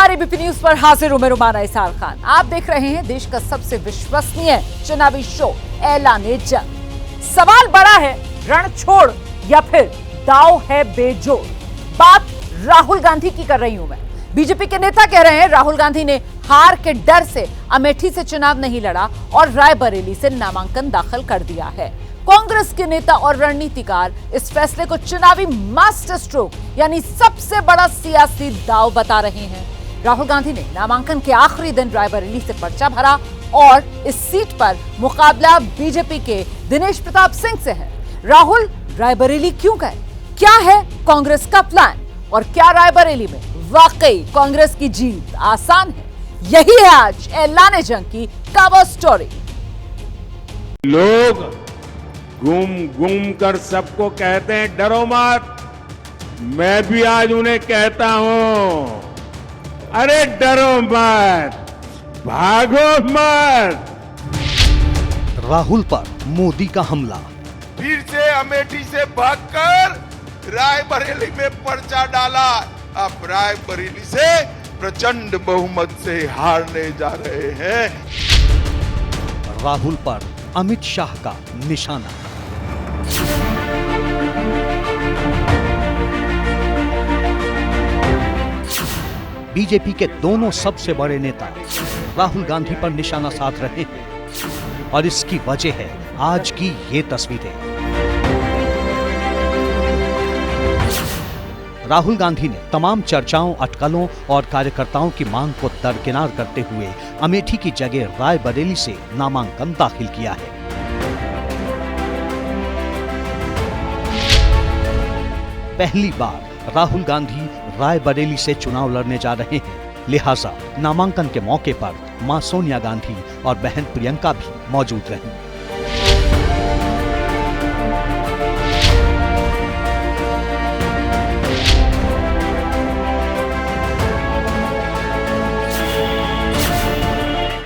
नमस्कार, ABP news पर हाजिर हूं मैं रुमाना इसार खान। आप देख रहे हैं देश का सबसे विश्वसनीय चुनावी शो ऐलाने जंग। सवाल बड़ा है, रण छोड़ या फिर दांव है बेजोड़। बात राहुल गांधी की कर रही हूं मैं। बीजेपी के नेता कह रहे हैं राहुल गांधी ने हार के डर से अमेठी से चुनाव नहीं लड़ा और रायबरेली से नामांकन दाखिल कर दिया है। कांग्रेस के नेता और रणनीतिकार इस फैसले को चुनावी मास्टर स्ट्रोक यानी सबसे बड़ा सियासी दांव बता रहे हैं। राहुल गांधी ने नामांकन के आखिरी दिन रायबरेली से पर्चा भरा और इस सीट पर मुकाबला बीजेपी के दिनेश प्रताप सिंह से है। राहुल रायबरेली क्यों गए? क्या है कांग्रेस का प्लान और क्या रायबरेली में वाकई कांग्रेस की जीत आसान है? यही है आज ऐलाने जंग की कवर स्टोरी। लोग घूम घूम कर सबको कहते हैं डरो मत। मैं भी आज उन्हें कहता हूं, अरे डरो मत, भागो मत। राहुल पर मोदी का हमला। फिर से अमेठी से भागकर रायबरेली में पर्चा डाला। अब रायबरेली से प्रचंड बहुमत से हारने जा रहे हैं। राहुल पर अमित शाह का निशाना। बीजेपी के दोनों सबसे बड़े नेता राहुल गांधी पर निशाना साध रहे हैं और इसकी वजह है आज की ये तस्वीरें। राहुल गांधी ने तमाम चर्चाओं, अटकलों और कार्यकर्ताओं की मांग को दरकिनार करते हुए अमेठी की जगह रायबरेली से नामांकन दाखिल किया है। पहली बार राहुल गांधी रायबरेली से चुनाव लड़ने जा रहे हैं, लिहाजा नामांकन के मौके पर मां सोनिया गांधी और बहन प्रियंका भी मौजूद रहीं।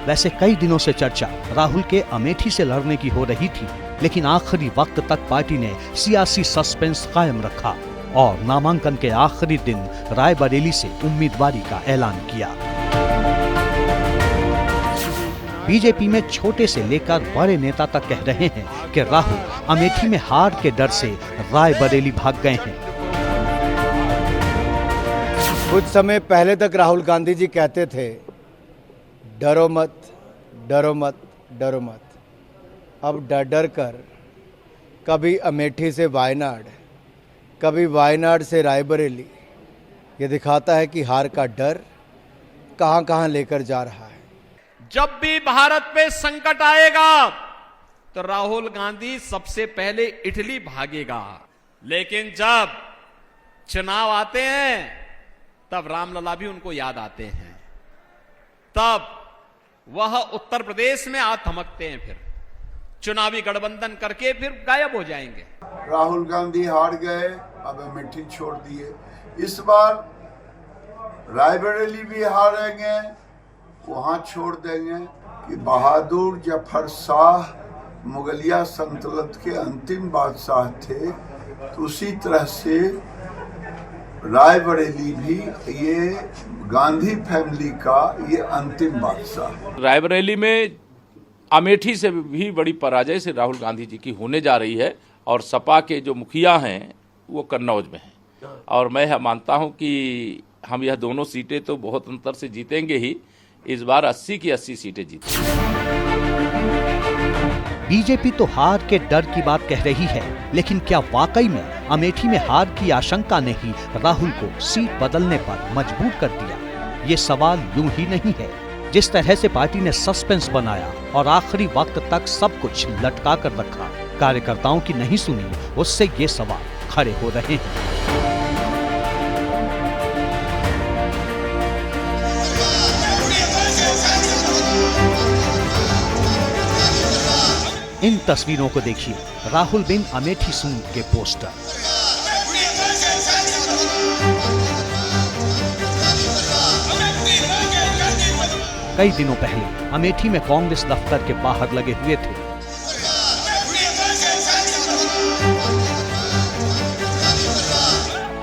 वैसे कई दिनों से चर्चा राहुल के अमेठी से लड़ने की हो रही थी, लेकिन आखिरी वक्त तक पार्टी ने सियासी सस्पेंस कायम रखा और नामांकन के आखिरी दिन रायबरेली से उम्मीदवारी का ऐलान किया। बीजेपी में छोटे से लेकर बड़े नेता तक कह रहे हैं कि राहुल अमेठी में हार के डर से रायबरेली भाग गए हैं। कुछ समय पहले तक राहुल गांधी जी कहते थे डरो मत, डरो मत, डरो मत। अब डर डर कर कभी अमेठी से वायनाड, कभी वायनाड से रायबरेली, ये दिखाता है कि हार का डर कहां कहां लेकर जा रहा है। जब भी भारत पे संकट आएगा तो राहुल गांधी सबसे पहले इटली भागेगा, लेकिन जब चुनाव आते हैं तब रामलला भी उनको याद आते हैं। तब वह उत्तर प्रदेश में आ थमकते हैं, फिर चुनावी गठबंधन करके फिर गायब हो जाएंगे। राहुल गांधी हार गए, अब अमेठी छोड़ दिए। इस बार रायबरेली भी हारेंगे, वहां छोड़ देंगे कि बहादुर जफर शाह मुगलिया सल्तनत के अंतिम बादशाह थे, तो उसी तरह से रायबरेली भी ये गांधी फैमिली का ये अंतिम बादशाह। रायबरेली में अमेठी से भी बड़ी पराजय से राहुल गांधी जी की होने जा रही है और सपा के जो मुखिया हैं वो कन्नौज में हैं और मैं मानता हूं कि हम यह दोनों सीटें तो बहुत अंतर से जीतेंगे ही। इस बार 80 की 80 सीटें जीतेंगे। बीजेपी तो हार के डर की बात कह रही है, लेकिन क्या वाकई में अमेठी में हार की आशंका ने ही राहुल को सीट बदलने पर मजबूर कर दिया? ये सवाल यूं ही नहीं है। जिस तरह से पार्टी ने सस्पेंस बनाया और आखिरी वक्त तक सब कुछ लटका कर रखा, कार्यकर्ताओं की नहीं सुनी, उससे ये सवाल खड़े हो रहे हैं। इन तस्वीरों को देखिए, राहुल बिन अमेठी सूंद के पोस्टर। कई दिनों पहले अमेठी में कांग्रेस दफ्तर के बाहर लगे हुए थे।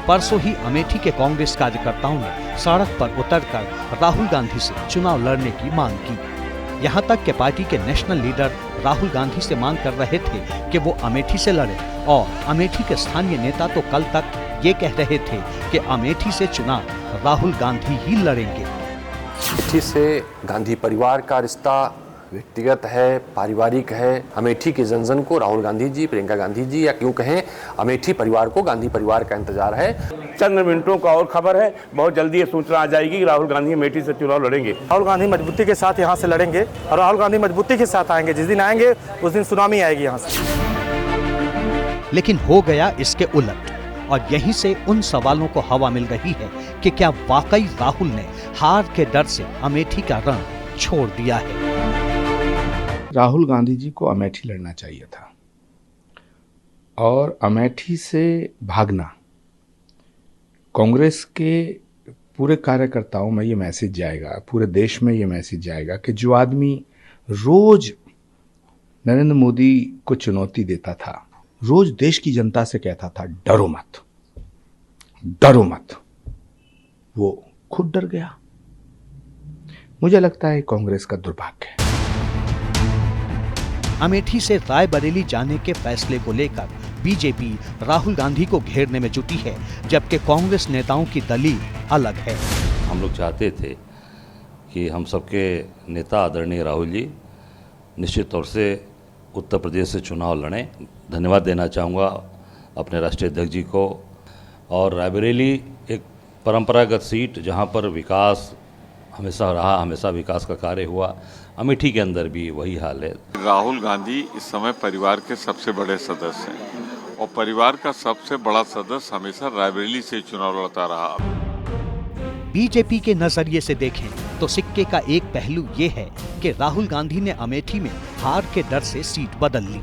परसों ही अमेठी के कांग्रेस कार्यकर्ताओं ने सड़क पर उतरकर राहुल गांधी से चुनाव लड़ने की मांग की। यहाँ तक कि पार्टी के नेशनल लीडर राहुल गांधी से मांग कर रहे थे कि वो अमेठी से लड़े और अमेठी के स्थानीय नेता तो कल तक ये कह रहे थे कि अमेठी से चुनाव राहुल गांधी ही लड़ेंगे। अमेठी से गांधी परिवार का रिश्ता व्यक्तिगत है, पारिवारिक है। अमेठी के जन को राहुल गांधी जी, प्रियंका गांधी जी या क्यों कहें अमेठी परिवार को गांधी परिवार का इंतजार है। चंद मिनटों का और खबर है, बहुत जल्दी ये सूचना आ जाएगी कि राहुल गांधी अमेठी से चुनाव लड़ेंगे। राहुल गांधी मजबूती के साथ यहाँ से लड़ेंगे और राहुल गांधी मजबूती के साथ आएंगे। जिस दिन आएंगे उस दिन सुनामी आएगी यहाँ से। लेकिन हो गया इसके उलट और यहीं से उन सवालों को हवा मिल रही है कि क्या वाकई राहुल ने हार के डर से अमेठी का रण छोड़ दिया है। राहुल गांधी जी को अमेठी लड़ना चाहिए था और अमेठी से भागना कांग्रेस के पूरे कार्यकर्ताओं में ये मैसेज जाएगा, पूरे देश में ये मैसेज जाएगा कि जो आदमी रोज नरेंद्र मोदी को चुनौती देता था, रोज देश की जनता से कहता था डरो मत, डरो मत, वो खुद डर गया। मुझे लगता है कांग्रेस का दुर्भाग्य है। अमेठी से रायबरेली जाने के फैसले को लेकर बीजेपी राहुल गांधी को घेरने में जुटी है, जबकि कांग्रेस नेताओं की दलील अलग है। हम लोग चाहते थे कि हम सबके नेता आदरणीय राहुल जी निश्चित तौर से उत्तर प्रदेश से चुनाव लड़ें। धन्यवाद देना चाहूँगा अपने राष्ट्रीय अध्यक्ष जी को। और रायबरेली एक परंपरागत सीट जहाँ पर विकास हमेशा रहा, हमेशा विकास का कार्य हुआ। अमेठी के अंदर भी वही हाल है। राहुल गांधी इस समय परिवार के सबसे बड़े सदस्य हैं और परिवार का सबसे बड़ा सदस्य हमेशा रायबरेली से चुनाव लड़ता रहा। बीजेपी के नजरिए से देखें तो सिक्के का एक पहलू ये है कि राहुल गांधी ने अमेठी में हार के डर से सीट बदल ली,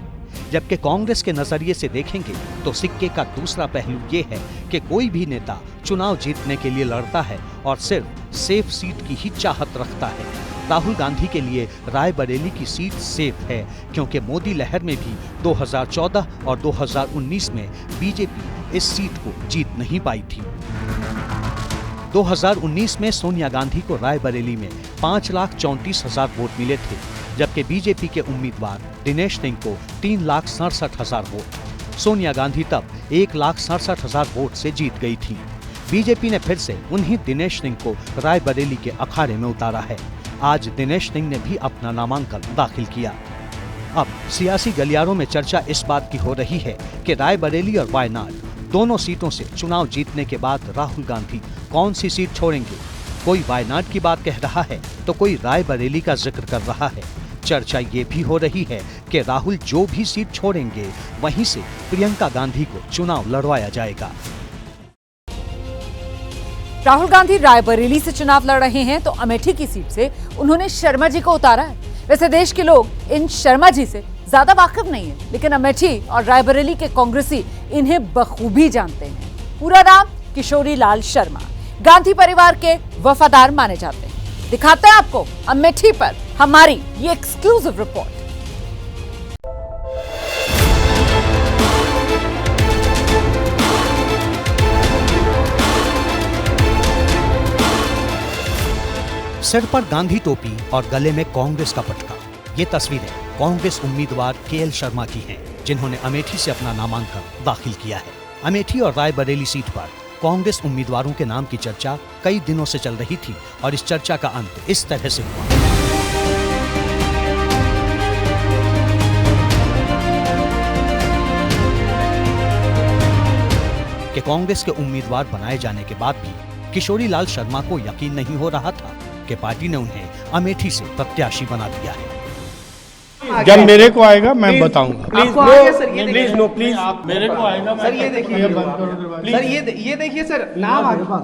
जबकि कांग्रेस के नजरिए से देखेंगे तो सिक्के का दूसरा पहलू ये है कि कोई भी नेता चुनाव जीतने के लिए लड़ता है और सिर्फ सेफ सीट की ही चाहत रखता है। राहुल गांधी के लिए रायबरेली की सीट सेफ है क्योंकि मोदी लहर में भी 2014 और 2019 में बीजेपी इस सीट को जीत नहीं पाई थी। 2019 में सोनिया गांधी को रायबरेली में 5,34,000 वोट मिले थे, जबकि बीजेपी के उम्मीदवार दिनेश सिंह को 3,67,000 वोट। सोनिया गांधी तब 1,67,000 वोट से जीत गई थी। बीजेपी ने फिर से उन्हीं दिनेश सिंह को रायबरेली के अखाड़े में उतारा है। आज दिनेश सिंह ने भी अपना नामांकन दाखिल किया। अब सियासी गलियारों में चर्चा इस बात की हो रही है कि रायबरेली और वायनाड दोनों सीटों से चुनाव जीतने के बाद राहुल गांधी कौन सी सीट छोड़ेंगे। कोई वायनाड की बात कह रहा है तो कोई रायबरेली का जिक्र कर रहा है। चर्चा ये भी हो रही है कि राहुल जो भी सीट छोड़ेंगे वहीं से प्रियंका गांधी को चुनाव लड़वाया जाएगा। राहुल गांधी रायबरेली से चुनाव लड़ रहे हैं तो अमेठी की सीट से उन्होंने शर्मा जी को उतारा है। वैसे देश के लोग इन शर्मा जी से ज्यादा वाकिफ नहीं है, लेकिन अमेठी और रायबरेली के कांग्रेसी इन्हें बखूबी जानते हैं। पूरा नाम किशोरी लाल शर्मा, गांधी परिवार के वफादार माने जाते हैं। दिखाते हैं आपको अमेठी पर हमारी ये एक्सक्लूसिव रिपोर्ट। सिर पर गांधी टोपी और गले में कांग्रेस का पटका, ये तस्वीरें कांग्रेस उम्मीदवार केएल शर्मा की हैं, जिन्होंने अमेठी से अपना नामांकन दाखिल किया है। अमेठी और रायबरेली सीट पर कांग्रेस उम्मीदवारों के नाम की चर्चा कई दिनों से चल रही थी और इस चर्चा का अंत इस तरह से हुआ कि कांग्रेस के उम्मीदवार बनाए जाने के बाद भी किशोरी लाल शर्मा को यकीन नहीं हो रहा था कि पार्टी ने उन्हें अमेठी से प्रत्याशी बना दिया है। जब मेरे को आएगा मैं बताऊंगा। प्लीज नो प्लीज मेरे को आएगा सर, ये देखिए सर, ये देखिए सर, नाम आ गया,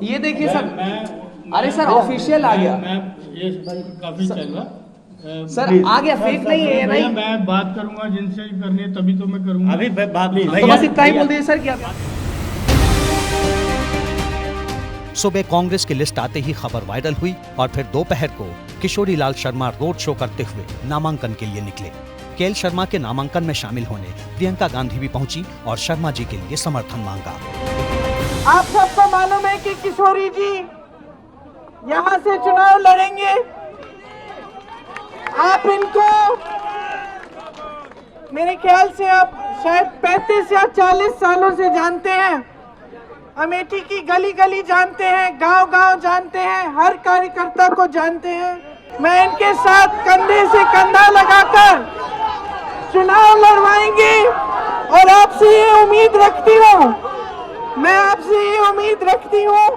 ये देखिए सर, अरे सर ऑफिशियल आ गया, ये काफी चल रहा सर, आ गया, फेक नहीं है। नहीं, मैं बात करूंगा जिनसे करनी है तभी तो मैं करूंगा। अभी बात नहीं, तो बस इतना ही बोल दीजिए सर। क्या सुबह कांग्रेस की लिस्ट आते ही खबर वायरल हुई और फिर दोपहर को किशोरी लाल शर्मा रोड शो करते हुए नामांकन के लिए निकले। केएल शर्मा के नामांकन में शामिल होने प्रियंका गांधी भी पहुंची और शर्मा जी के लिए समर्थन मांगा। आप सबको मालूम है कि किशोरी जी यहाँ से चुनाव लड़ेंगे। आप इनको मेरे ख्याल से आप शायद 35 या 40 सालों से जानते हैं। अमेठी की गली गली जानते हैं, गांव गांव जानते हैं, हर कार्यकर्ता को जानते हैं। मैं इनके साथ कंधे से कंधा लगाकर चुनाव लड़वाएंगे और आपसे ये उम्मीद रखती हूँ, मैं आपसे ये उम्मीद रखती हूँ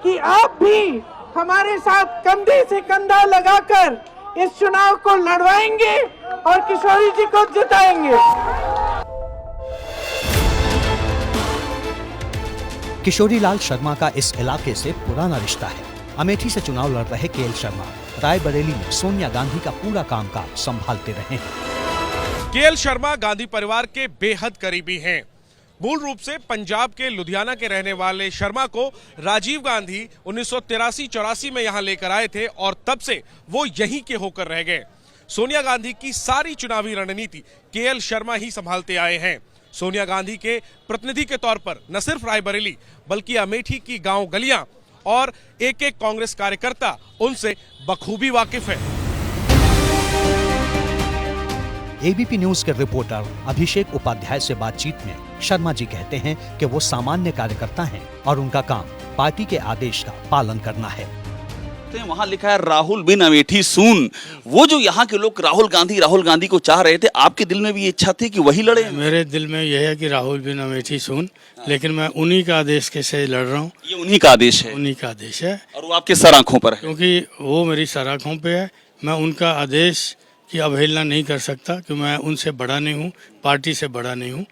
कि आप भी हमारे साथ कंधे से कंधा लगाकर इस चुनाव को लड़वाएंगे और किशोरी जी को जिताएंगे। किशोरी लाल शर्मा का इस इलाके से पुराना रिश्ता है। अमेठी से चुनाव लड़ रहे केएल शर्मा रायबरेली में सोनिया गांधी का पूरा कामकाज संभालते रहे हैं। केएल शर्मा गांधी परिवार के बेहद करीबी हैं। मूल रूप से पंजाब के लुधियाना के रहने वाले शर्मा को राजीव गांधी 1983-84 में यहां लेकर आए थे और तब से वो यहीं के होकर रह गए। सोनिया गांधी की सारी चुनावी रणनीति केएल शर्मा ही संभालते आए हैं। सोनिया गांधी के प्रतिनिधि के तौर पर न सिर्फ रायबरेली बल्कि अमेठी की गांव गलियां और एक एक कांग्रेस कार्यकर्ता उनसे बखूबी वाकिफ है। एबीपी न्यूज के रिपोर्टर अभिषेक उपाध्याय से बातचीत में शर्मा जी कहते हैं कि वो सामान्य कार्यकर्ता हैं और उनका काम पार्टी के आदेश का पालन करना है। वहाँ लिखा है राहुल बिन अमेठी सून। वो जो यहाँ के लोग राहुल गांधी को चाह रहे थे, आपके दिल में भी इच्छा थी कि वही लड़े? मेरे दिल में यह है कि राहुल बिन अमेठी सून, लेकिन मैं उन्हीं का आदेश के से लड़ रहा हूँ। ये उन्हीं का आदेश है? उन्हीं का आदेश है और वो आपके सर आंखों पर है? क्योंकि वो मेरी सर आंखों पे है। मैं उनका आदेश की अवहेलना नहीं कर सकता कि मैं उनसे बड़ा नहीं हूँ, पार्टी से बड़ा नहीं हूँ।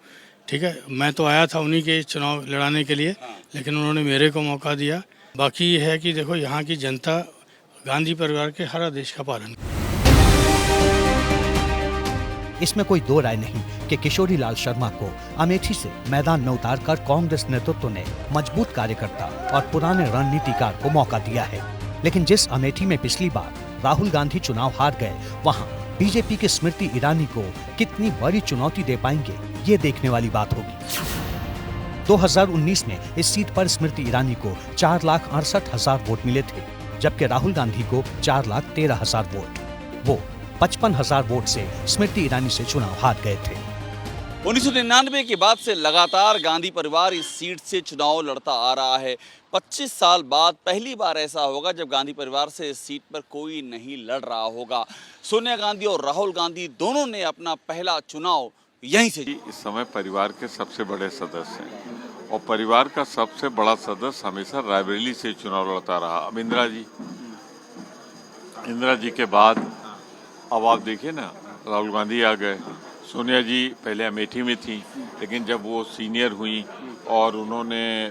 ठीक है, मैं तो आया था उन्हीं के चुनाव लड़ाने के लिए, लेकिन उन्होंने मेरे को मौका दिया। बाकी ये है कि देखो यहाँ की जनता गांधी परिवार के हर आदेश का पालन। इसमें कोई दो राय नहीं कि किशोरी लाल शर्मा को अमेठी से मैदान में उतारकर कांग्रेस नेतृत्व ने मजबूत कार्यकर्ता और पुराने रणनीतिकार को मौका दिया है। लेकिन जिस अमेठी में पिछली बार राहुल गांधी चुनाव हार गए, वहां बीजेपी की स्मृति ईरानी को कितनी बड़ी चुनौती दे पाएंगे, ये देखने वाली बात होगी। 2019 में इस सीट पर स्मृति ईरानी को 4,68,000 वोट मिले थे, जबकि राहुल गांधी को 4,13,000 वोट। वो 55,000 वोट से स्मृति ईरानी से चुनाव हार गए थे। 1999 के बाद से लगातार गांधी परिवार इस सीट से चुनाव लड़ता आ रहा है। 25 साल बाद पहली बार ऐसा होगा जब गांधी परिवार से इस सीट पर कोई नहीं लड़ रहा होगा। सोनिया गांधी और राहुल गांधी दोनों ने अपना पहला चुनाव यहीं से। इस समय परिवार के सबसे बड़े सदस्य हैं और परिवार का सबसे बड़ा सदस्य हमेशा रायबरेली से चुनाव लड़ता रहा। अब इंदिरा जी के बाद अब आप देखिए ना, राहुल गांधी आ गए। सोनिया जी पहले अमेठी में थी, लेकिन जब वो सीनियर हुई और उन्होंने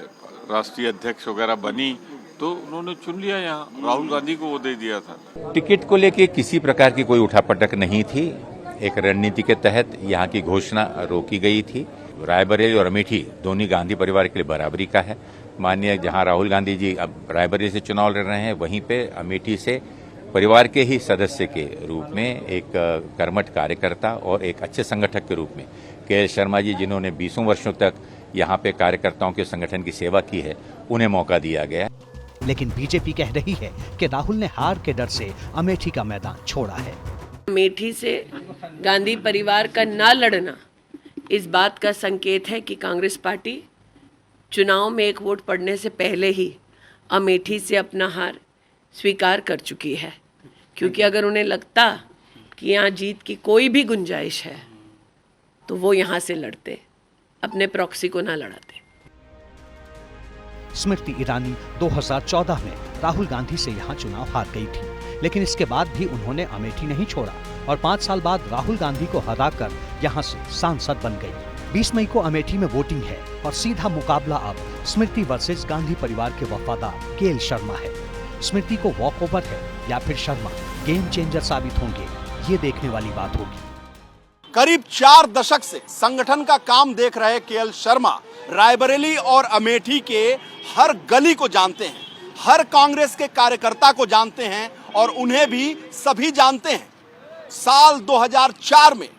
राष्ट्रीय अध्यक्ष वगैरह बनी तो उन्होंने चुन लिया, यहाँ राहुल गांधी को वो दे दिया था। टिकट को लेके किसी प्रकार की कोई उठापटक नहीं थी। एक रणनीति के तहत यहाँ की घोषणा रोकी गई थी। रायबरेली और अमेठी दोनों गांधी परिवार के लिए बराबरी का है। माननीय जहाँ राहुल गांधी जी अब रायबरेली से चुनाव लड़ रहे हैं, वहीं पे अमेठी से परिवार के ही सदस्य के रूप में एक कर्मठ कार्यकर्ता और एक अच्छे संगठक के रूप में केएल शर्मा जी, जिन्होंने 20 वर्षों तक यहाँ पे कार्यकर्ताओं के संगठन की सेवा की है, उन्हें मौका दिया गया। लेकिन बीजेपी कह रही है कि राहुल ने हार के डर से अमेठी का मैदान छोड़ा है। अमेठी से गांधी परिवार का ना लड़ना इस बात का संकेत है कि कांग्रेस पार्टी चुनाव में एक वोट पड़ने से पहले ही अमेठी से अपना हार स्वीकार कर चुकी है। क्योंकि अगर उन्हें लगता कि यहाँ जीत की कोई भी गुंजाइश है तो वो यहाँ से लड़ते, अपने प्रॉक्सी को ना लड़ाते। स्मृति ईरानी 2014 में राहुल गांधी से यहाँ चुनाव हार गई थी, लेकिन इसके बाद भी उन्होंने अमेठी नहीं छोड़ा और 5 साल बाद राहुल गांधी को हराकर यहाँ से सांसद बन गई। 20 मई को अमेठी में वोटिंग है और सीधा मुकाबला अब स्मृति वर्सेस गांधी परिवार के वफादार केएल शर्मा है। स्मृति को वॉकओवर है या फिर शर्मा गेम चेंजर साबित होंगे, ये देखने वाली बात होगी। करीब 4 दशक से संगठन का काम देख रहे केएल शर्मा रायबरेली और अमेठी के हर गली को जानते हैं, हर कांग्रेस के कार्यकर्ता को जानते हैं और उन्हें भी सभी जानते हैं। साल 2004 में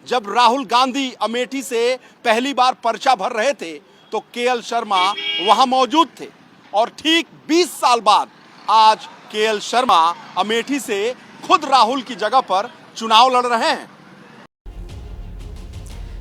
जब राहुल गांधी अमेठी से पहली बार पर्चा भर रहे थे तो केएल शर्मा वहां मौजूद थे और ठीक 20 साल बाद आज केएल शर्मा अमेठी से खुद राहुल की जगह पर चुनाव लड़ रहे हैं।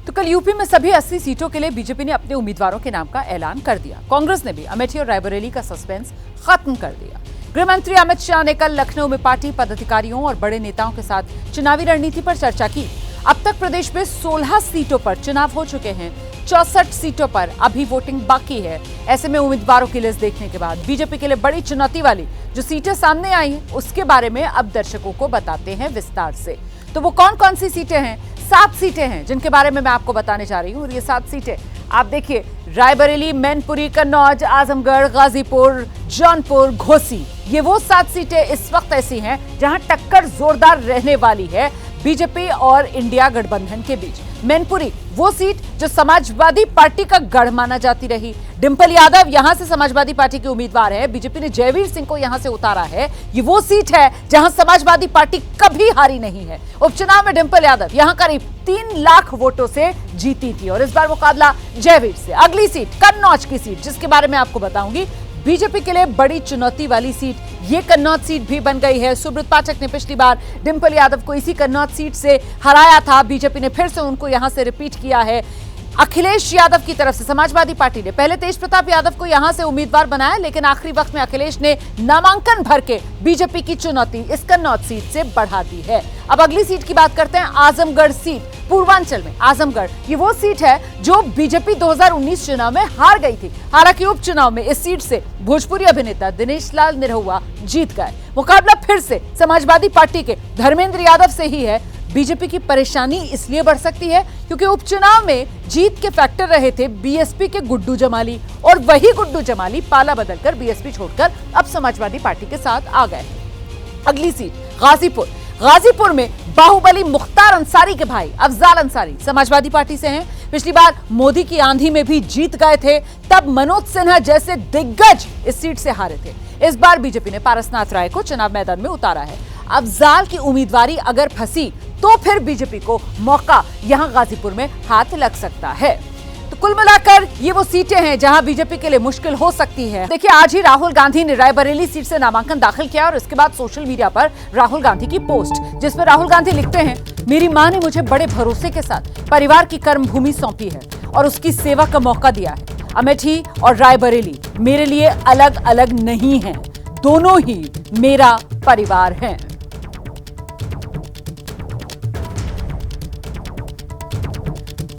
तो कल यूपी में सभी 80 सीटों के लिए बीजेपी ने अपने उम्मीदवारों के नाम का ऐलान कर दिया। कांग्रेस ने भी अमेठी और रायबरेली का सस्पेंस खत्म कर दिया। गृह मंत्री अमित शाह ने कल लखनऊ में पार्टी पदाधिकारियों और बड़े नेताओं के साथ चुनावी रणनीति पर चर्चा की। अब तक प्रदेश में 16 सीटों पर चुनाव हो चुके हैं, 64 सीटों पर अभी वोटिंग बाकी है। ऐसे में उम्मीदवारों की लिस्ट देखने के बाद बीजेपी के लिए बड़ी चुनौती वाली जो सीटें सामने आई हैं, उसके बारे में अब दर्शकों को बताते हैं विस्तार से। तो वो कौन कौन सी सीटें हैं? 7 सीटें हैं जिनके बारे में मैं आपको बताने जा रही हूँ। और ये 7 सीटें आप देखिए, रायबरेली, मैनपुरी, कन्नौज, आजमगढ़, गाजीपुर, जौनपुर, घोसी, ये वो 7 सीटें इस वक्त ऐसी हैं जहां टक्कर जोरदार रहने वाली है बीजेपी और इंडिया गठबंधन के बीच। मैनपुरी वो सीट जो समाजवादी पार्टी का गढ़ माना जाती रही। डिंपल यादव यहां से समाजवादी पार्टी के उम्मीदवार है। बीजेपी ने जयवीर सिंह को यहां से उतारा है। ये वो सीट है जहां समाजवादी पार्टी कभी हारी नहीं है। उपचुनाव में डिंपल यादव यहां करीब 3 लाख वोटों से जीती थी और इस बार मुकाबला जयवीर से। अगली सीट कन्नौज की सीट, जिसके बारे में आपको बताऊंगी। बीजेपी के लिए बड़ी चुनौती वाली सीट ये कन्नौज सीट भी बन गई है। सुब्रत पाठक ने पिछली बार डिंपल यादव को इसी कन्नौज सीट से हराया था। बीजेपी ने फिर से उनको यहां से रिपीट किया है। अखिलेश यादव की तरफ से समाजवादी पार्टी ने पहले तेज प्रताप यादव को यहां से उम्मीदवार बनाया, लेकिन आखिरी वक्त में अखिलेश ने नामांकन भर के बीजेपी की चुनौती इस कन्नौज सीट से बढ़ा दी है। अब अगली सीट की बात करते हैं, आजमगढ़ सीट। पूर्वांचल में आजमगढ़ ये वो सीट है जो बीजेपी 2019 चुनाव में हार गई थी। हालांकि उपचुनाव में इस सीट से भोजपुरी अभिनेता दिनेश लाल निरहुआ जीत गए। मुकाबला फिर से समाजवादी पार्टी के धर्मेंद्र यादव से ही है। बीजेपी की परेशानी इसलिए बढ़ सकती है क्योंकि उपचुनाव में जीत के फैक्टर रहे थे बीएसपी के गुड्डू जमाली, और वही गुड्डू जमाली पाला बदलकर बीएसपी छोड़कर अब समाजवादी पार्टी के साथ आ गए। अगली सीट गाजीपुर। गाजीपुर में बाहुबली मुख्तार अंसारी के भाई अफजाल अंसारी समाजवादी पार्टी से हैं। पिछली बार मोदी की आंधी में भी जीत गए थे, तब मनोज सिन्हा जैसे दिग्गज इस सीट से हारे थे। इस बार बीजेपी ने पारसनाथ राय को चुनाव मैदान में उतारा है। अफजाल की उम्मीदवारी अगर फंसी तो फिर बीजेपी को मौका यहां गाजीपुर में हाथ लग सकता है। तो कुल मिलाकर ये वो सीटें हैं जहां बीजेपी के लिए मुश्किल हो सकती है। देखिए, आज ही राहुल गांधी ने रायबरेली सीट से नामांकन दाखिल किया और इसके बाद सोशल मीडिया पर राहुल गांधी की पोस्ट, जिसमें राहुल गांधी लिखते हैं, मेरी मां ने मुझे बड़े भरोसे के साथ परिवार की कर्मभूमि सौंपी है और उसकी सेवा का मौका दिया है। अमेठी और रायबरेली मेरे लिए अलग अलग नहीं है, दोनों ही मेरा परिवार है।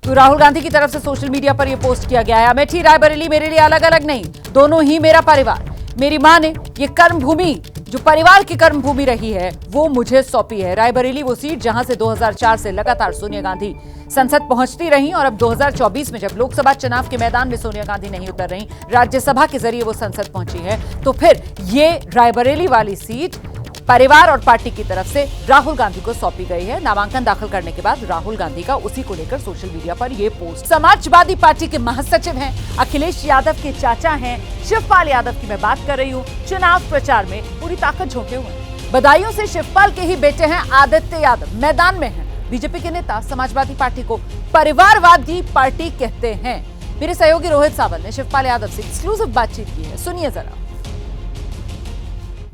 तो राहुल गांधी की तरफ से सोशल मीडिया पर यह पोस्ट किया गया है, अमेठी रायबरेली मेरे लिए अलग अलग नहीं, दोनों ही मेरा परिवार। मेरी मां ने ये कर्मभूमि जो परिवार की कर्मभूमि रही है वो मुझे सौंपी है। रायबरेली वो सीट जहां से 2004 से लगातार सोनिया गांधी संसद पहुंचती रही और अब 2024 में जब लोकसभा चुनाव के मैदान में सोनिया गांधी नहीं उतर रही, राज्यसभा के जरिए वो संसद पहुंची है, तो फिर ये रायबरेली वाली सीट परिवार और पार्टी की तरफ से राहुल गांधी को सौंपी गई है। नामांकन दाखिल करने के बाद राहुल गांधी का उसी को लेकर सोशल मीडिया पर यह पोस्ट। समाजवादी पार्टी के महासचिव हैं अखिलेश यादव के चाचा हैं शिवपाल यादव की मैं बात कर रही हूँ। चुनाव प्रचार में पूरी ताकत झोंके हुए। बदायूं से शिवपाल के ही बेटे हैं आदित्य यादव मैदान में हैं। बीजेपी के नेता समाजवादी पार्टी को परिवारवादी पार्टी कहते हैं। मेरे सहयोगी रोहित सावल ने शिवपाल यादव से एक्सक्लूसिव बातचीत की है, सुनिए जरा।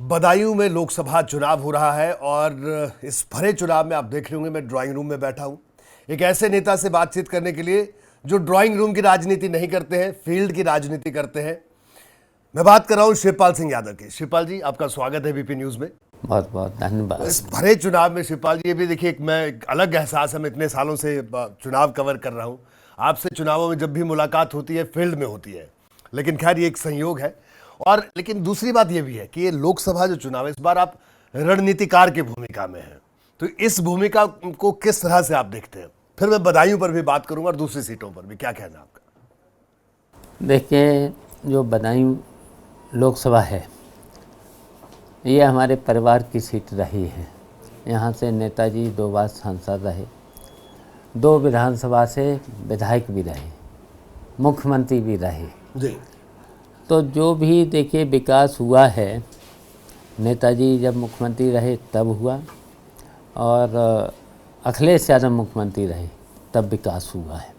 बदायूं में लोकसभा चुनाव हो रहा है और इस भरे चुनाव में आप देख रहे होंगे मैं ड्राइंग रूम में बैठा हूं एक ऐसे नेता से बातचीत करने के लिए जो ड्राइंग रूम की राजनीति नहीं करते हैं, फील्ड की राजनीति करते हैं। मैं बात कर रहा हूं शिवपाल सिंह यादव की। शिवपाल जी, आपका स्वागत है बीपी न्यूज में। बहुत बहुत धन्यवाद। इस भरे चुनाव में शिवपाल जी, ये भी देखिए एक अलग एहसास है, मैं इतने सालों से चुनाव कवर कर रहा हूँ। आपसे चुनावों में जब भी मुलाकात होती है फील्ड में होती है, लेकिन खैर ये एक संयोग है। और लेकिन दूसरी बात ये भी है कि ये लोकसभा जो चुनाव है इस बार आप रणनीतिकार की भूमिका में हैं, तो इस भूमिका को किस तरह से आप देखते हैं? फिर मैं बदायूं पर भी बात करूंगा और दूसरी सीटों पर भी, क्या कहना आपका? देखिए, जो बदायूं लोकसभा है ये हमारे परिवार की सीट रही है। यहाँ से नेताजी 2 बार सांसद रहे, 2 विधानसभा से विधायक भी रहे, मुख्यमंत्री भी रहे जी। तो जो भी देखिए विकास हुआ है, नेताजी जब मुख्यमंत्री रहे तब हुआ और अखिलेश यादव मुख्यमंत्री रहे तब विकास हुआ है।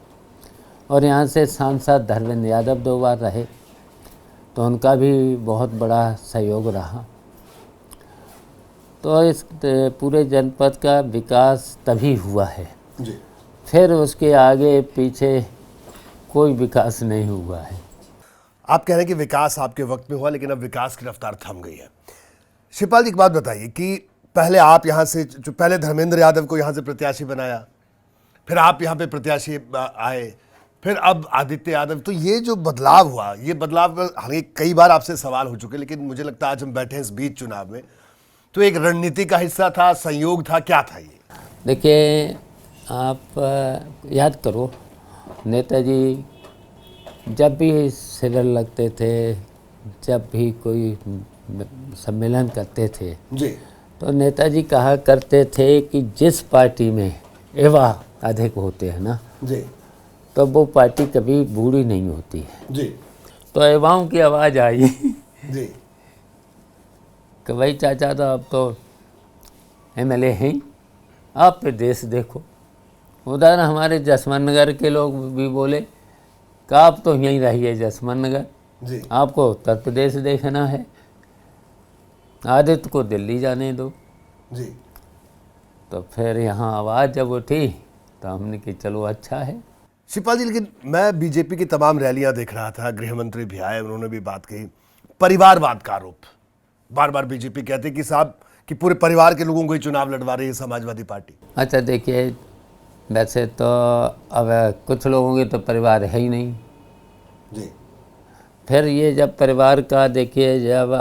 और यहाँ से सांसद धर्मेंद्र यादव 2 बार रहे, तो उनका भी बहुत बड़ा सहयोग रहा। तो इस पूरे जनपद का विकास तभी हुआ है जी। फिर उसके आगे पीछे कोई विकास नहीं हुआ है। आप कह रहे हैं कि विकास आपके वक्त में हुआ, लेकिन अब विकास की रफ्तार थम गई है। शिवपाल जी, एक बात बताइए कि पहले आप यहाँ से, जो पहले धर्मेंद्र यादव को यहाँ से प्रत्याशी बनाया, फिर आप यहाँ पे प्रत्याशी आए, फिर अब आदित्य यादव, तो ये जो बदलाव हुआ, ये बदलाव हालांकि कई बार आपसे सवाल हो चुके, लेकिन मुझे लगता है आज हम बैठे हैं इस बीच चुनाव में, तो एक रणनीति का हिस्सा था, संयोग था, क्या था ये? देखिए, आप याद करो, नेताजी जब भी शिविर लगते थे, जब भी कोई सम्मेलन करते थे जी, तो नेताजी कहा करते थे कि जिस पार्टी में युवा अधिक होते हैं ना जी, तो वो पार्टी कभी बूढ़ी नहीं होती है जी। तो युवाओं की आवाज़ आई जी कि भाई चाचा, तो अब तो MLA हैं, आप पे देश देखो। उधर हमारे जसवंत नगर के लोग भी बोले कि आप तो यहीं रहिए जसवंत नगर, जी, आपको उत्तर प्रदेश देखना है, आदित्य को दिल्ली जाने दो। जी। तो फिर यहाँ आवाज़ जब उठी तो हमने कि चलो अच्छा है। शिवपाल जी, लेकिन मैं बीजेपी की तमाम रैलियां देख रहा था, गृह मंत्री भी आए, उन्होंने भी बात कही, परिवारवाद का आरोप बार बार बीजेपी कहते कि साहब कि पूरे परिवार के लोगों को ही चुनाव लड़वा रही है समाजवादी पार्टी। अच्छा देखिए, वैसे तो अब कुछ लोगों के तो परिवार है ही नहीं जी। फिर ये जब परिवार का देखिए, जब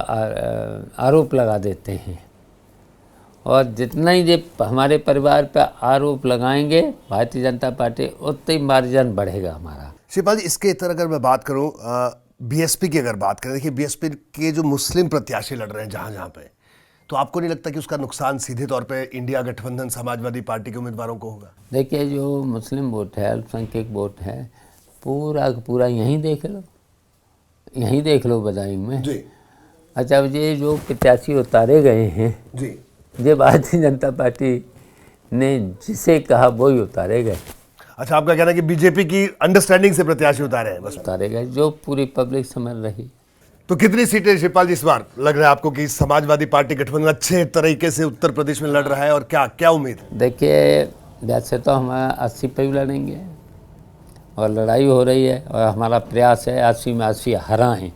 आरोप लगा देते हैं, और जितना ही ये हमारे परिवार पर आरोप लगाएंगे भारतीय जनता पार्टी, उतना ही मार्जिन बढ़ेगा हमारा। शिवपाल जी, इसके इतर अगर मैं बात करूं, बीएसपी की अगर बात करें, देखिए बीएसपी के जो मुस्लिम प्रत्याशी लड़ रहे हैं जहां जहां पे, तो आपको नहीं लगता कि उसका नुकसान सीधे तौर पे इंडिया गठबंधन समाजवादी पार्टी के उम्मीदवारों को होगा? देखिए, जो मुस्लिम वोट है, अल्पसंख्यक वोट है, पूरा पूरा यहीं देख लो, यहीं देख लो बदायूं में जी। अच्छा, ये जो प्रत्याशी उतारे गए हैं जी, ये भारतीय जनता पार्टी ने जिसे कहा वही उतारे गए। अच्छा, आपका कहना है कि बीजेपी की अंडरस्टैंडिंग से प्रत्याशी उतारे हैं, बस उतारे गए, जो पूरी पब्लिक समझ रही। तो कितनी सीटें शिवपाल जी इस बार लग रहा है आपको कि समाजवादी पार्टी गठबंधन अच्छे तरीके से उत्तर प्रदेश में लड़ रहा है, और क्या क्या उम्मीद है? देखिए, वैसे तो हम 80 पे भी लड़ेंगे और लड़ाई हो रही है, और हमारा प्रयास है 80 में 80 हराएं,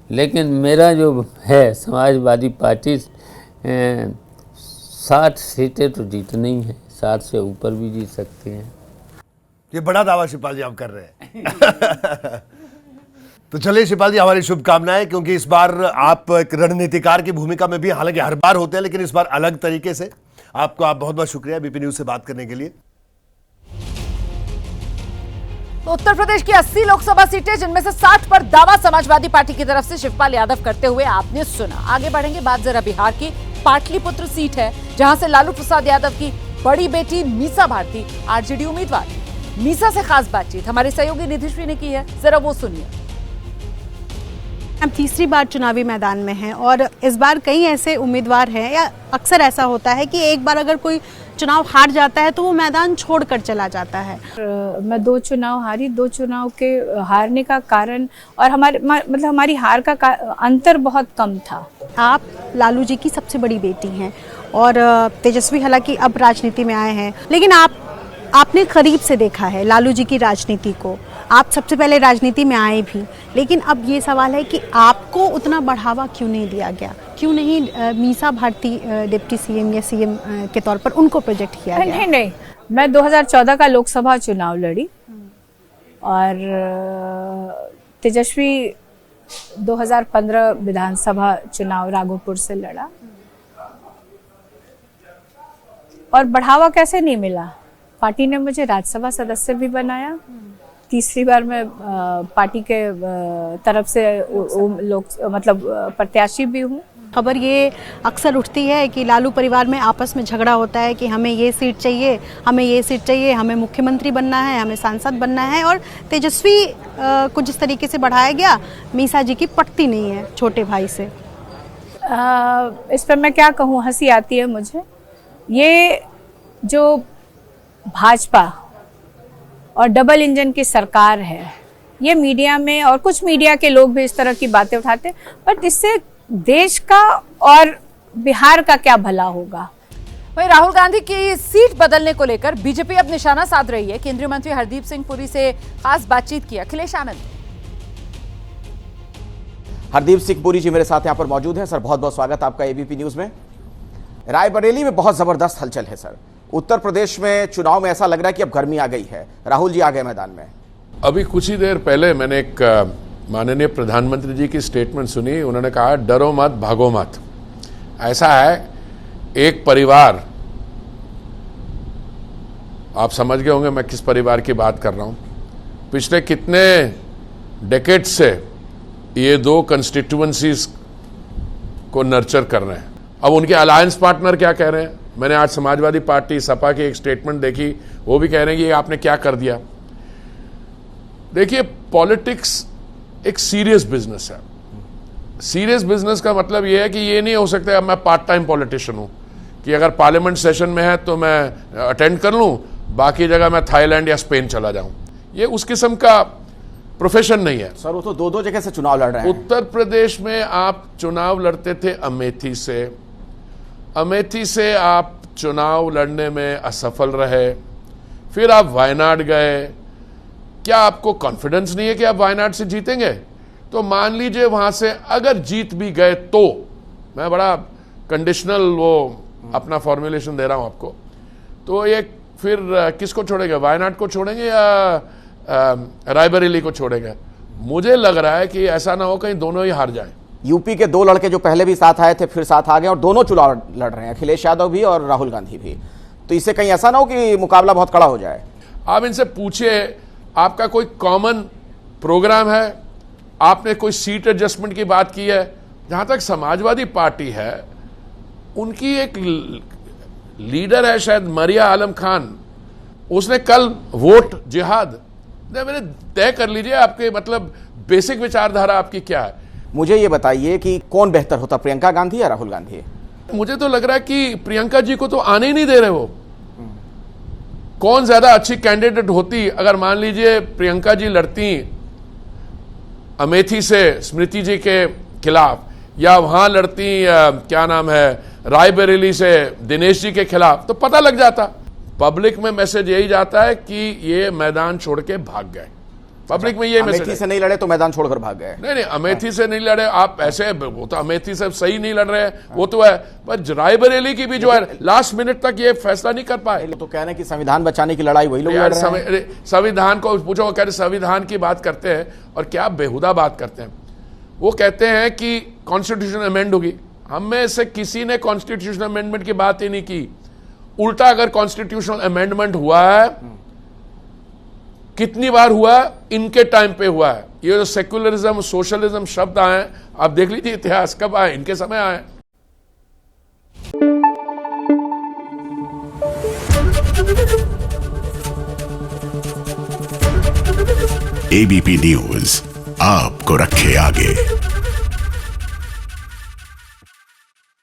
लेकिन मेरा जो है समाजवादी पार्टी 60 सीटें तो जीतनी है, 60 से ऊपर भी जीत सकते हैं। ये बड़ा दावा शिवपाल जी आप कर रहे हैं। तो चलिए शिवपाल जी, हमारी शुभकामनाएं, क्योंकि इस बार आप एक रणनीतिकार की भूमिका में भी, हालांकि हर बार होते हैं, लेकिन इस बार अलग तरीके से। आपको आप बहुत बहुत शुक्रिया बीपी न्यूज से बात करने के लिए। तो उत्तर प्रदेश की 80 लोकसभा सीटें, जिनमें से 60 पर दावा समाजवादी पार्टी की तरफ से शिवपाल यादव करते हुए आपने सुना। आगे बढ़ेंगे, बात जरा बिहार की पाटलिपुत्र सीट है, जहां से लालू प्रसाद यादव की बड़ी बेटी मीसा भारती आरजेडी उम्मीदवार। मीसा से खास बातचीत हमारे सहयोगी निधिश्री ने की है, जरा वो सुनिए। हम तीसरी बार चुनावी मैदान में हैं, और इस बार कई ऐसे उम्मीदवार हैं, या अक्सर ऐसा होता है कि एक बार अगर कोई चुनाव हार जाता है तो वो मैदान छोड़कर चला जाता है। मैं 2 चुनाव हारी, 2 चुनाव के हारने का कारण और हमारी हार का अंतर बहुत कम था। आप लालू जी की सबसे बड़ी बेटी हैं, और तेजस्वी हालांकि अब राजनीति में आए हैं, लेकिन आपने करीब से देखा है लालू जी की राजनीति को। आप सबसे पहले राजनीति में आए भी, लेकिन अब ये सवाल है कि आपको उतना बढ़ावा क्यों नहीं दिया गया, क्यों नहीं मीसा भारती डिप्टी सीएम या सीएम के तौर पर उनको प्रोजेक्ट किया गया? नहीं, मैं 2014 का लोकसभा चुनाव लड़ी, और तेजस्वी 2015 विधानसभा चुनाव राघोपुर से लड़ा, और बढ़ावा कैसे नहीं मिला? पार्टी ने मुझे राज्यसभा सदस्य भी बनाया, तीसरी बार मैं पार्टी के तरफ से प्रत्याशी भी हूँ। खबर ये अक्सर उठती है कि लालू परिवार में आपस में झगड़ा होता है कि हमें ये सीट चाहिए, हमें ये सीट चाहिए, हमें मुख्यमंत्री बनना है, हमें सांसद बनना है, और तेजस्वी को जिस तरीके से बढ़ाया गया, मीसा जी की पटती नहीं है छोटे भाई से। इस पर मैं क्या कहूँ, हंसी आती है मुझे। ये जो भाजपा और डबल इंजन की सरकार है। ये मीडिया में और कुछ मीडिया के लोग भी इस तरह की बातें उठाते हैं, बट इससे देश का और बिहार का क्या भला होगा। वहीं राहुल गांधी की सीट बदलने को लेकर बीजेपी अब निशाना साध रही है। केंद्रीय मंत्री हरदीप सिंह पुरी से खास बातचीत की अखिलेश आनंद। हरदीप सिंह पुरी जी मेरे साथ यहां पर मौजूद हैं। सर बहुत बहुत स्वागत आपका एबीपी न्यूज में। रायबरेली में बहुत जबरदस्त हलचल है सर। उत्तर प्रदेश में चुनाव में ऐसा लग रहा है कि अब गर्मी आ गई है, राहुल जी आ गए मैदान में। अभी कुछ ही देर पहले मैंने एक माननीय प्रधानमंत्री जी की स्टेटमेंट सुनी। उन्होंने कहा डरो मत भागो मत। ऐसा है, एक परिवार, आप समझ गए होंगे मैं किस परिवार की बात कर रहा हूं। पिछले कितने डेकेड से ये दो कंस्टिट्यूएंसीज को नर्चर कर रहे हैं। अब उनके अलायंस पार्टनर क्या कह रहे हैं? मैंने आज समाजवादी पार्टी सपा की एक स्टेटमेंट देखी, वो भी कह रहे हैं कि आपने क्या कर दिया। देखिए, पॉलिटिक्स एक सीरियस बिजनेस है। सीरियस बिजनेस का मतलब ये है कि ये नहीं हो सकता अब मैं पार्ट टाइम पॉलिटिशियन हूं कि अगर पार्लियामेंट सेशन में है तो मैं अटेंड कर लूं, बाकी जगह मैं थाईलैंड या स्पेन चला जाऊं। ये उस किस्म का प्रोफेशन नहीं है। सर वो तो दो जगह से चुनाव लड़ रहे हैं। उत्तर प्रदेश में आप चुनाव लड़ते थे अमेठी से, अमेठी से आप चुनाव लड़ने में असफल रहे, फिर आप वायनाड गए। क्या आपको कॉन्फिडेंस नहीं है कि आप वायनाड से जीतेंगे? तो मान लीजिए वहां से अगर जीत भी गए तो, मैं बड़ा कंडीशनल वो अपना फॉर्मुलेशन दे रहा हूं आपको, तो ये फिर किसको छोड़ेंगे? वायनाड को छोड़ेंगे या रायबरेली को छोड़ेंगे? मुझे लग रहा है कि ऐसा ना हो कहीं दोनों ही हार जाएं। यूपी के दो लड़के जो पहले भी साथ आए थे फिर साथ आ गए और दोनों चुनाव लड़ रहे हैं, अखिलेश यादव भी और राहुल गांधी भी। तो इससे कहीं ऐसा ना हो कि मुकाबला बहुत कड़ा हो जाए। आप इनसे पूछिए, आपका कोई कॉमन प्रोग्राम है? आपने कोई सीट एडजस्टमेंट की बात की है? जहां तक समाजवादी पार्टी है, उनकी एक लीडर है शायद मरिया आलम खान, उसने कल वोट जिहाद, मैंने तय कर लीजिए आपके मतलब बेसिक विचारधारा आपकी क्या है। मुझे ये बताइए कि कौन बेहतर होता, प्रियंका गांधी या राहुल गांधी? मुझे तो लग रहा है कि प्रियंका जी को तो आने ही नहीं दे रहे वो। कौन ज्यादा अच्छी कैंडिडेट होती अगर मान लीजिए प्रियंका जी लड़ती अमेठी से स्मृति जी के खिलाफ, या वहां लड़ती क्या नाम है रायबरेली से दिनेश जी के खिलाफ, तो पता लग जाता। पब्लिक में मैसेज यही जाता है कि ये मैदान छोड़ के भाग गए। पब्लिक में ये मैसेज, अमेठी से नहीं लड़े तो मैदान छोड़कर भाग गए। नहीं, अमेठी से नहीं लड़े आप ऐसे, वो तो अमेठी से सही नहीं लड़ रहे हैं, वो तो है, पर रायबरेली की भी जो है लास्ट मिनट तक ये फैसला नहीं कर पाए। तो कह रहे हैं कि संविधान बचाने की लड़ाई वही लोग लड़ रहे हैं। संविधान को पूछो, कह रहे संविधान की बात करते हैं और क्या बेहुदा बात करते हैं। वो कहते हैं कि कॉन्स्टिट्यूशन अमेंड होगी। हम में से किसी ने कॉन्स्टिट्यूशन अमेंडमेंट की बात ही नहीं की। उल्टा अगर कॉन्स्टिट्यूशनल अमेंडमेंट हुआ है, कितनी बार हुआ है? इनके टाइम पे हुआ है। ये जो सेक्युलरिज्म सोशलिज्म शब्द आए, आप देख लीजिए इतिहास कब आए, इनके समय आए। एबीपी न्यूज आपको रखे आगे।